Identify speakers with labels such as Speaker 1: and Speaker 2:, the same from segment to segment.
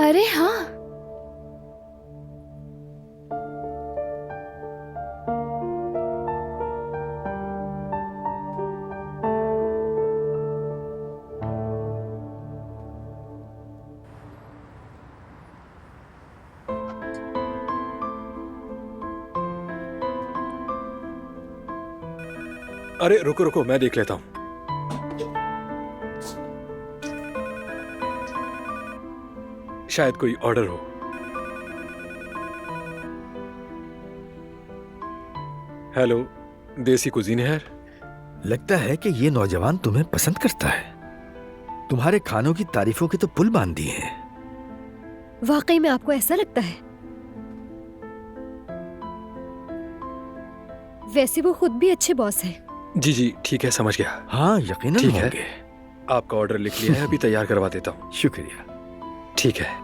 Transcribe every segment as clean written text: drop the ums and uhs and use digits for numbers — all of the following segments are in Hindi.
Speaker 1: अरे हाँ,
Speaker 2: अरे रुको रुको, मैं देख लेता हूँ। शायद कोई ऑर्डर हो। हेलो, देसी कुजीन है?
Speaker 3: लगता है कि ये नौजवान तुम्हें पसंद करता है। तुम्हारे खानों की तारीफों के तो पुल बांध दिए हैं।
Speaker 4: वाकई में आपको ऐसा लगता है? वैसे वो खुद भी अच्छे बॉस हैं।
Speaker 2: जी जी ठीक है, समझ गया।
Speaker 3: हाँ, यकीनन
Speaker 2: ठीक है।
Speaker 3: होंगे।
Speaker 2: आपका ऑर्डर लिख लिया है, अभी तैयार करवा देता हूँ।
Speaker 3: शुक्रिया।
Speaker 2: ठीक है।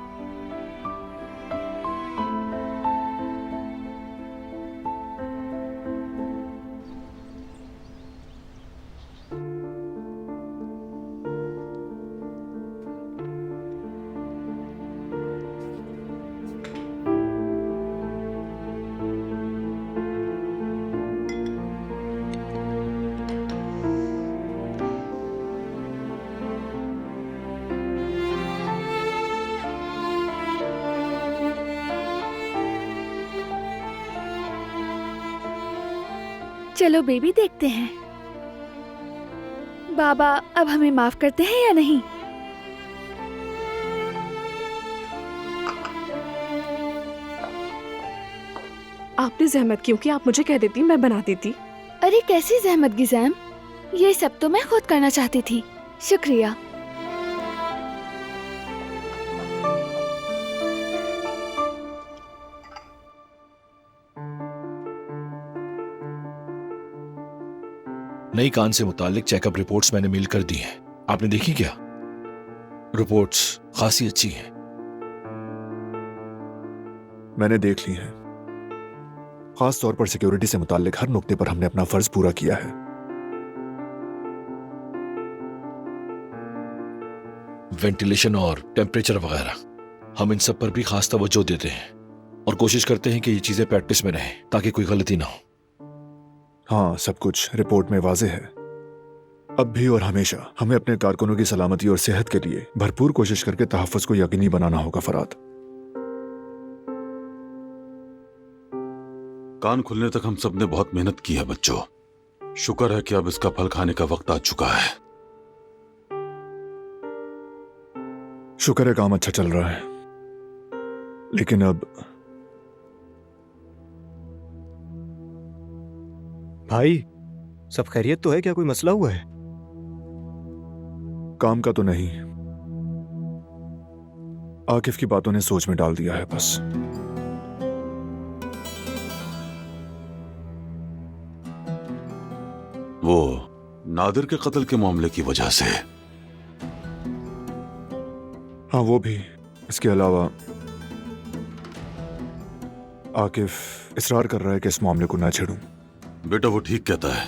Speaker 1: चलो बेबी देखते हैं बाबा अब हमें माफ करते हैं या नहीं।
Speaker 5: आपने जहमत क्यों की? आप मुझे कह देती, मैं बना देती।
Speaker 1: अरे कैसी जहमत गिज़ैम, ये सब तो मैं खुद करना चाहती थी। शुक्रिया।
Speaker 6: नई कान से मुतालिक चेकअप रिपोर्ट्स मैंने मेल कर दी हैं। आपने देखी क्या? रिपोर्ट्स खासी अच्छी हैं।
Speaker 7: मैंने देख ली हैं। खास तौर पर सिक्योरिटी से मुताल्लिक हर नुक्ते पर हमने अपना फर्ज पूरा किया है।
Speaker 6: वेंटिलेशन और टेम्परेचर वगैरह, हम इन सब पर भी खास तवज्जो देते हैं और कोशिश करते हैं कि ये चीजें प्रैक्टिस में रहें ताकि कोई गलती ना हो।
Speaker 7: हाँ, सब कुछ रिपोर्ट में वाज़ेह है। अब भी और हमेशा हमें अपने कारकुनों की सलामती और सेहत के लिए भरपूर कोशिश करके तहफ़्फ़ुज़ को यकीनी बनाना होगा। फराद,
Speaker 8: कान खुलने तक हम सब ने बहुत मेहनत की है बच्चों। शुक्र है कि अब इसका फल खाने का वक्त आ चुका है।
Speaker 7: शुक्र है काम अच्छा चल रहा है, लेकिन अब
Speaker 9: भाई, सब खैरियत तो है? क्या कोई मसला हुआ है?
Speaker 7: काम का तो नहीं, आकिफ की बातों ने सोच में डाल दिया है बस।
Speaker 8: वो नादिर के कत्ल के मामले की वजह से।
Speaker 7: हाँ वो भी। इसके अलावा आकिफ इसरार कर रहा है कि इस मामले को ना छेड़ूं।
Speaker 8: बेटा वो ठीक कहता है,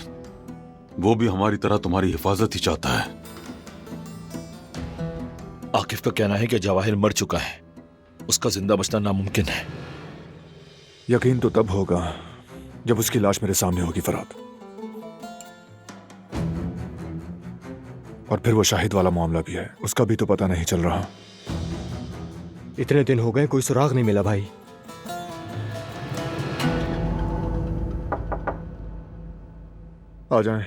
Speaker 8: वो भी हमारी तरह तुम्हारी हिफाजत ही चाहता है।
Speaker 6: आकिफ का कहना है कि जवाहिर मर चुका है, उसका जिंदा बचना नामुमकिन है।
Speaker 7: यकीन तो तब होगा जब उसकी लाश मेरे सामने होगी फराद। और फिर वो शाहिद वाला मामला भी है, उसका भी तो पता नहीं चल रहा।
Speaker 9: इतने दिन हो गए, कोई सुराग नहीं मिला भाई।
Speaker 7: आ जाएं।